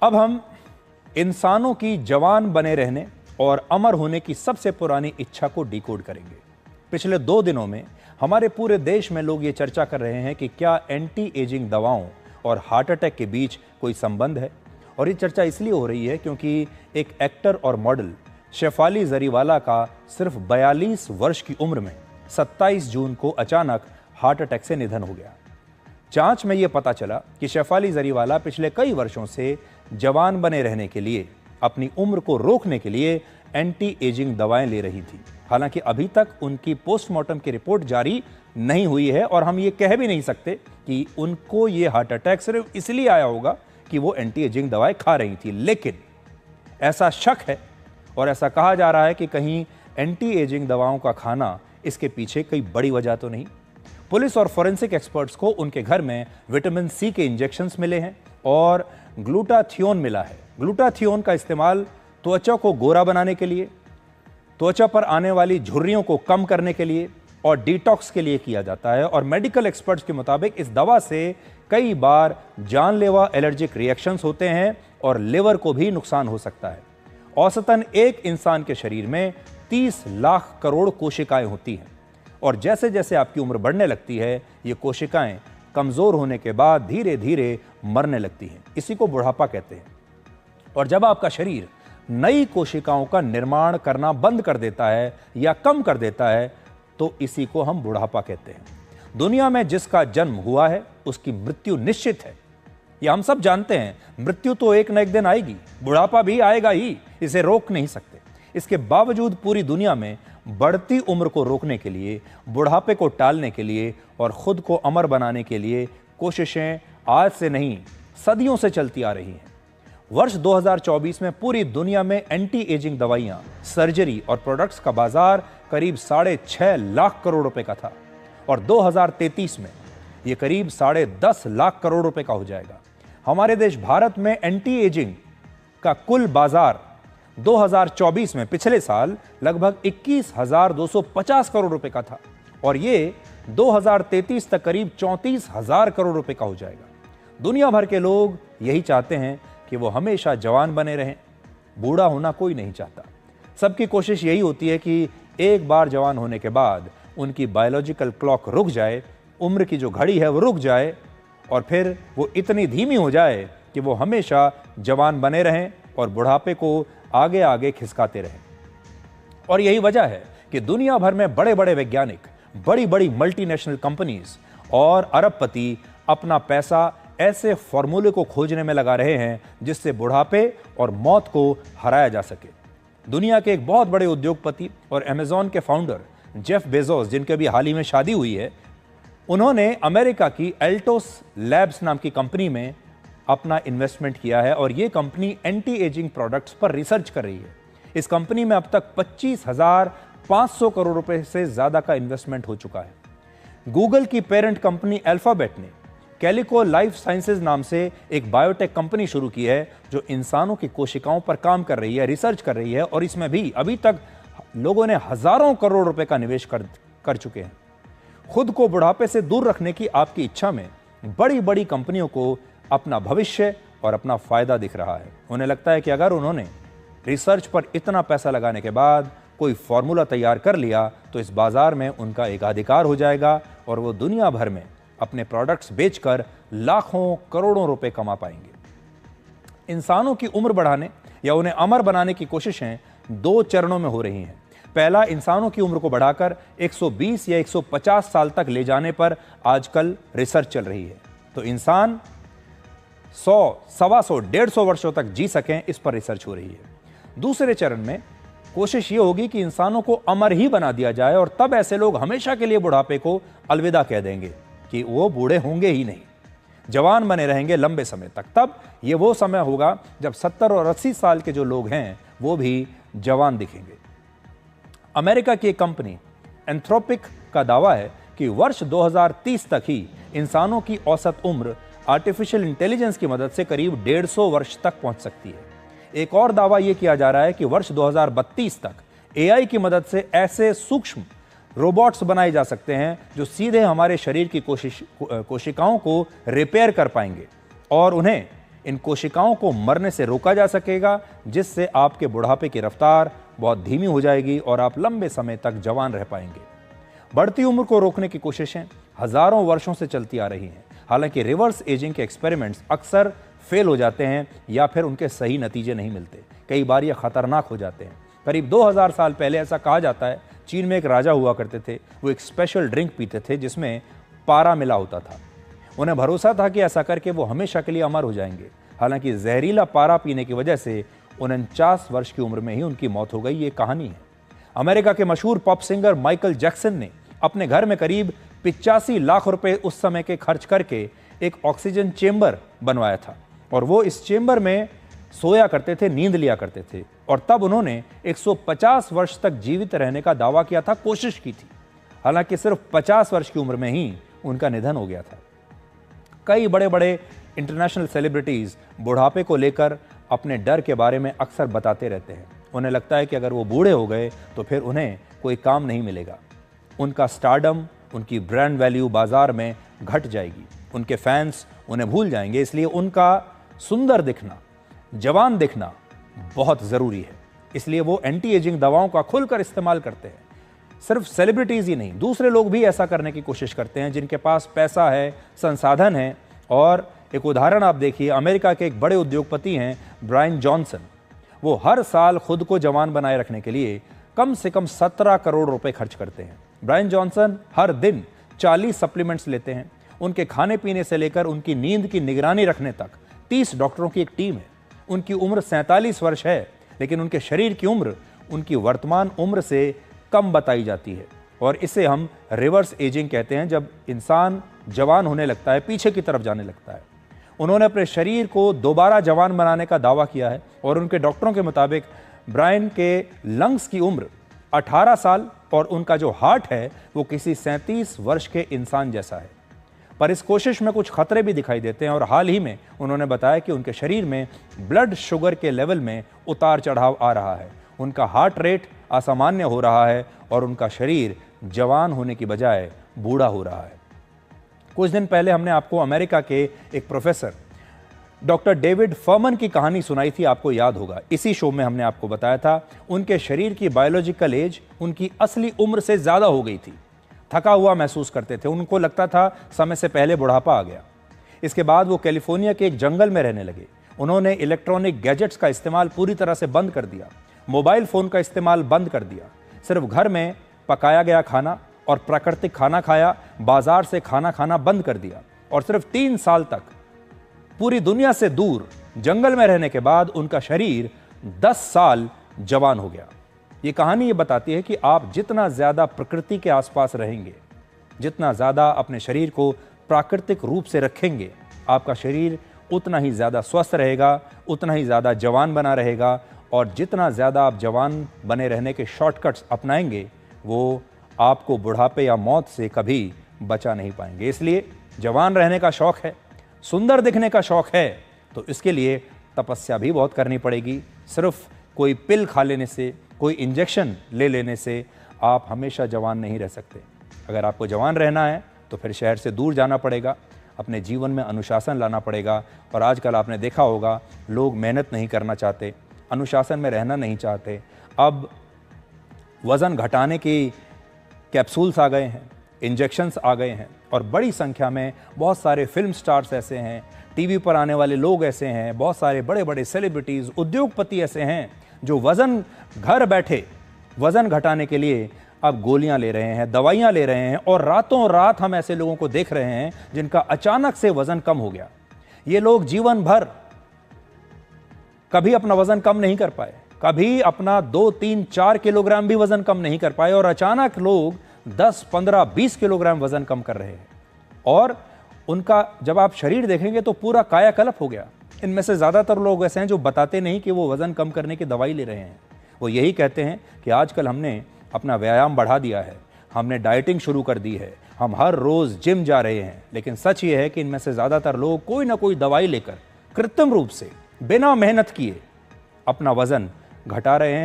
अब हम इंसानों की जवान बने रहने और अमर होने की सबसे पुरानी इच्छा को डिकोड करेंगे। पिछले 2 दिनों में हमारे पूरे देश में लोग ये चर्चा कर रहे हैं कि क्या एंटी एजिंग दवाओं और हार्ट अटैक के बीच कोई संबंध है। और ये चर्चा इसलिए हो रही है क्योंकि एक एक्टर और मॉडल शेफाली जरीवाला का सिर्फ 42 वर्ष की उम्र में 27 जून को अचानक हार्ट अटैक से निधन हो गया। जांच में यह पता चला कि शेफाली जरीवाला पिछले कई वर्षों से जवान बने रहने के लिए, अपनी उम्र को रोकने के लिए एंटी एजिंग दवाएं ले रही थी। हालांकि अभी तक उनकी पोस्टमार्टम की रिपोर्ट जारी नहीं हुई है और हम ये कह भी नहीं सकते कि उनको ये हार्ट अटैक सिर्फ इसलिए आया होगा कि वो एंटी एजिंग दवाएं खा रही थी। लेकिन ऐसा शक है और ऐसा कहा जा रहा है कि कहीं एंटी एजिंग दवाओं का खाना इसके पीछे कोई बड़ी वजह तो नहीं। पुलिस और फोरेंसिक एक्सपर्ट्स को उनके घर में विटामिन सी के इंजेक्शंस मिले हैं और ग्लूटाथियोन मिला है। ग्लूटाथियोन का इस्तेमाल त्वचा को गोरा बनाने के लिए, त्वचा पर आने वाली झुर्रियों को कम करने के लिए और डिटॉक्स के लिए किया जाता है। और मेडिकल एक्सपर्ट्स के मुताबिक इस दवा से कई बार जानलेवा एलर्जिक रिएक्शंस होते हैं और लिवर को भी नुकसान हो सकता है। औसतन एक इंसान के शरीर में 30 लाख करोड़ कोशिकाएं होती हैं और जैसे जैसे आपकी उम्र बढ़ने लगती है ये कोशिकाएं कमजोर होने के बाद धीरे धीरे मरने लगती हैं। इसी को बुढ़ापा कहते हैं। और जब आपका शरीर नई कोशिकाओं का निर्माण करना बंद कर देता है या कम कर देता है तो इसी को हम बुढ़ापा कहते हैं। दुनिया में जिसका जन्म हुआ है उसकी मृत्यु निश्चित है, यह हम सब जानते हैं। मृत्यु तो एक न एक दिन आएगी, बुढ़ापा भी आएगा ही, इसे रोक नहीं सकते। इसके बावजूद पूरी दुनिया में बढ़ती उम्र को रोकने के लिए, बुढ़ापे को टालने के लिए और खुद को अमर बनाने के लिए कोशिशें आज से नहीं सदियों से चलती आ रही हैं। वर्ष 2024 में पूरी दुनिया में एंटी एजिंग दवाइयां, सर्जरी और प्रोडक्ट्स का बाजार करीब 6.5 लाख करोड़ रुपए का था और 2033 में यह करीब 10.5 लाख करोड़ रुपए का हो जाएगा। हमारे देश भारत में एंटी एजिंग का कुल बाजार 2024 में पिछले साल लगभग 21,250 करोड़ रुपए का था और ये 2033 तक करीब 34,000 करोड़ रुपए का हो जाएगा। दुनिया भर के लोग यही चाहते हैं कि वो हमेशा जवान बने रहें। बूढ़ा होना कोई नहीं चाहता। सबकी कोशिश यही होती है कि एक बार जवान होने के बाद उनकी बायोलॉजिकल क्लॉक रुक जाए, उम्र की जो घड़ी है वो रुक जाए और फिर वो इतनी धीमी हो जाए कि वो हमेशा जवान बने रहें और बुढ़ापे को आगे आगे खिसकाते रहें। और यही वजह है कि दुनिया भर में बड़े बड़े वैज्ञानिक, बड़ी बड़ी मल्टीनेशनल कंपनीज और अरबपति अपना पैसा ऐसे फॉर्मूले को खोजने में लगा रहे हैं जिससे बुढ़ापे और मौत को हराया जा सके। दुनिया के एक बहुत बड़े उद्योगपति और अमेज़न के फाउंडर जेफ बेजोस, जिनके अभी हाल ही में शादी हुई है, उन्होंने अमेरिका की एल्टोस लैब्स नाम की कंपनी में अपना इन्वेस्टमेंट किया है और ये कंपनी एंटी एजिंग प्रोडक्ट्स पर रिसर्च कर रही है। इस कंपनी में अब तक 25,500 करोड़ रुपए से ज्यादा का इन्वेस्टमेंट हो चुका है। गूगल की पेरेंट कंपनी अल्फाबेट ने कैलिको लाइफ साइंसेज नाम से एक बायोटेक कंपनी शुरू की है जो इंसानों की कोशिकाओं पर काम कर रही है, रिसर्च कर रही है और इसमें भी अभी तक लोगों ने हजारों करोड़ रुपए का निवेश कर चुके हैं। खुद को बुढ़ापे से दूर रखने की आपकी इच्छा में बड़ी बड़ी कंपनियों को अपना भविष्य और अपना फायदा दिख रहा है। उन्हें लगता है कि अगर उन्होंने रिसर्च पर इतना पैसा लगाने के बाद कोई फॉर्मूला तैयार कर लिया तो इस बाजार में उनका एकाधिकार हो जाएगा और वो दुनिया भर में अपने प्रोडक्ट्स बेचकर लाखों करोड़ों रुपए कमा पाएंगे। इंसानों की उम्र बढ़ाने या उन्हें अमर बनाने की कोशिशें 2 चरणों में हो रही हैं। पहला, इंसानों की उम्र को बढ़ाकर 120 या 150 साल तक ले जाने पर आजकल रिसर्च चल रही है तो इंसान 100, 125, 150 वर्षों तक जी सकें, इस पर रिसर्च हो रही है। दूसरे चरण में कोशिश ये होगी कि इंसानों को अमर ही बना दिया जाए और तब ऐसे लोग हमेशा के लिए बुढ़ापे को अलविदा कह देंगे कि वो बूढ़े होंगे ही नहीं, जवान बने रहेंगे लंबे समय तक। तब ये वो समय होगा जब 70 और 80 साल के जो लोग हैं वो भी जवान दिखेंगे। अमेरिका की एक कंपनी एंथ्रोपिक का दावा है कि वर्ष 2030 तक ही इंसानों की औसत उम्र आर्टिफिशियल इंटेलिजेंस की मदद से करीब 150 वर्ष तक पहुंच सकती है। एक और दावा यह किया जा रहा है कि वर्ष 2032 तक एआई की मदद से ऐसे सूक्ष्म रोबोट्स बनाए जा सकते हैं जो सीधे हमारे शरीर की कोशिकाओं को रिपेयर कर पाएंगे और उन्हें इन कोशिकाओं को मरने से रोका जा सकेगा, जिससे आपके बुढ़ापे की रफ्तार बहुत धीमी हो जाएगी और आप लंबे समय तक जवान रह पाएंगे। बढ़ती उम्र को रोकने की कोशिशें हजारों वर्षों से चलती आ रही हैं। हालांकि रिवर्स एजिंग के एक्सपेरिमेंट्स अक्सर फेल हो जाते हैं या फिर उनके सही नतीजे नहीं मिलते। कई बार ये खतरनाक हो जाते हैं। करीब 2000 साल पहले ऐसा कहा जाता है, चीन में एक राजा हुआ करते थे। वो एक स्पेशल ड्रिंक पीते थे जिसमें पारा मिला होता था। उन्हें भरोसा था कि ऐसा करके वो हमेशा के लिए अमर हो जाएंगे। हालांकि जहरीला पारा पीने की वजह से 49 वर्ष की उम्र में ही उनकी मौत हो गई। ये कहानी है। अमेरिका के मशहूर पॉप सिंगर माइकल जैक्सन ने अपने घर में करीब 85 लाख रुपए उस समय के खर्च करके एक ऑक्सीजन चेंबर बनवाया था और वो इस चेंबर में सोया करते थे, नींद लिया करते थे। और तब उन्होंने 150 वर्ष तक जीवित रहने का दावा किया था, कोशिश की थी। हालांकि सिर्फ 50 वर्ष की उम्र में ही उनका निधन हो गया था। कई बड़े बड़े इंटरनेशनल सेलिब्रिटीज बुढ़ापे को लेकर अपने डर के बारे में अक्सर बताते रहते हैं। उन्हें लगता है कि अगर वो बूढ़े हो गए तो फिर उन्हें कोई काम नहीं मिलेगा। उनका स्टारडम, उनकी ब्रांड वैल्यू बाजार में घट जाएगी। उनके फैंस उन्हें भूल जाएंगे। इसलिए उनका सुंदर दिखना, जवान दिखना बहुत ज़रूरी है। इसलिए वो एंटी एजिंग दवाओं का खुलकर इस्तेमाल करते हैं। सिर्फ सेलिब्रिटीज़ ही नहीं, दूसरे लोग भी ऐसा करने की कोशिश करते हैं जिनके पास पैसा है, संसाधन है। और एक उदाहरण आप देखिए, अमेरिका के एक बड़े उद्योगपति हैं ब्रायन जॉनसन। वो हर साल खुद को जवान बनाए रखने के लिए कम से कम 17 करोड़ रुपए खर्च करते हैं। ब्रायन जॉनसन हर दिन 40 सप्लीमेंट्स लेते हैं। उनके खाने पीने से लेकर उनकी नींद की निगरानी रखने तक 30 डॉक्टरों की एक टीम है। उनकी उम्र 47 वर्ष है, लेकिन उनके शरीर की उम्र उनकी वर्तमान उम्र से कम बताई जाती है। और इसे हम रिवर्स एजिंग कहते हैं, जब इंसान जवान होने लगता है, पीछे की तरफ जाने लगता है। उन्होंने अपने शरीर को दोबारा जवान बनाने का दावा किया है और उनके डॉक्टरों के मुताबिक ब्रायन के लंग्स की उम्र 18 साल और उनका जो हार्ट है वो किसी 37 वर्ष के इंसान जैसा है। पर इस कोशिश में कुछ खतरे भी दिखाई देते हैं और हाल ही में उन्होंने बताया कि उनके शरीर में ब्लड शुगर के लेवल में उतार चढ़ाव आ रहा है। उनका हार्ट रेट असामान्य हो रहा है और उनका शरीर जवान होने की बजाय बूढ़ा हो रहा है। कुछ दिन पहले हमने आपको अमेरिका के एक प्रोफेसर डॉक्टर डेविड फर्मन की कहानी सुनाई थी, आपको याद होगा। इसी शो में हमने आपको बताया था उनके शरीर की बायोलॉजिकल एज उनकी असली उम्र से ज़्यादा हो गई थी। थका हुआ महसूस करते थे, उनको लगता था समय से पहले बुढ़ापा आ गया। इसके बाद वो कैलिफोर्निया के एक जंगल में रहने लगे। उन्होंने इलेक्ट्रॉनिक गैजेट्स का इस्तेमाल पूरी तरह से बंद कर दिया, मोबाइल फ़ोन का इस्तेमाल बंद कर दिया। सिर्फ घर में पकाया गया खाना और प्राकृतिक खाना खाया, बाजार से खाना खाना बंद कर दिया। और सिर्फ 3 साल तक पूरी दुनिया से दूर जंगल में रहने के बाद उनका शरीर 10 साल जवान हो गया। ये कहानी ये बताती है कि आप जितना ज़्यादा प्रकृति के आसपास रहेंगे, जितना ज़्यादा अपने शरीर को प्राकृतिक रूप से रखेंगे, आपका शरीर उतना ही ज़्यादा स्वस्थ रहेगा, उतना ही ज़्यादा जवान बना रहेगा। और जितना ज़्यादा आप जवान बने रहने के शॉर्टकट्स अपनाएंगे, वो आपको बुढ़ापे या मौत से कभी बचा नहीं पाएंगे। इसलिए जवान रहने का शौक़ है, सुंदर दिखने का शौक़ है, तो इसके लिए तपस्या भी बहुत करनी पड़ेगी। सिर्फ कोई पिल खा लेने से, कोई इंजेक्शन ले लेने से आप हमेशा जवान नहीं रह सकते। अगर आपको जवान रहना है तो फिर शहर से दूर जाना पड़ेगा, अपने जीवन में अनुशासन लाना पड़ेगा। और आजकल आपने देखा होगा, लोग मेहनत नहीं करना चाहते, अनुशासन में रहना नहीं चाहते। अब वज़न घटाने की कैप्सूल्स आ गए हैं, इंजेक्शंस आ गए हैं और बड़ी संख्या में बहुत सारे फिल्म स्टार्स ऐसे हैं, टीवी पर आने वाले लोग ऐसे हैं, बहुत सारे बड़े बड़े सेलिब्रिटीज़, उद्योगपति ऐसे हैं जो वज़न घर बैठे वज़न घटाने के लिए अब गोलियां ले रहे हैं, दवाइयां ले रहे हैं। और रातों रात हम ऐसे लोगों को देख रहे हैं जिनका अचानक से वज़न कम हो गया। ये लोग जीवन भर कभी अपना वज़न कम नहीं कर पाए, कभी अपना 2, 3, 4 किलोग्राम भी वज़न कम नहीं कर पाए और अचानक लोग 10, 15, 20 किलोग्राम वज़न कम कर रहे हैं। और उनका जब आप शरीर देखेंगे तो पूरा कायाकल्प हो गया। इनमें से ज़्यादातर लोग ऐसे हैं जो बताते नहीं कि वो वज़न कम करने की दवाई ले रहे हैं। वो यही कहते हैं कि आजकल हमने अपना व्यायाम बढ़ा दिया है, हमने डाइटिंग शुरू कर दी है, हम हर रोज़ जिम जा रहे हैं। लेकिन सच ये है कि इनमें से ज़्यादातर लोग कोई ना कोई दवाई लेकर कृत्रिम रूप से बिना मेहनत किए अपना वज़न घटा रहे हैं।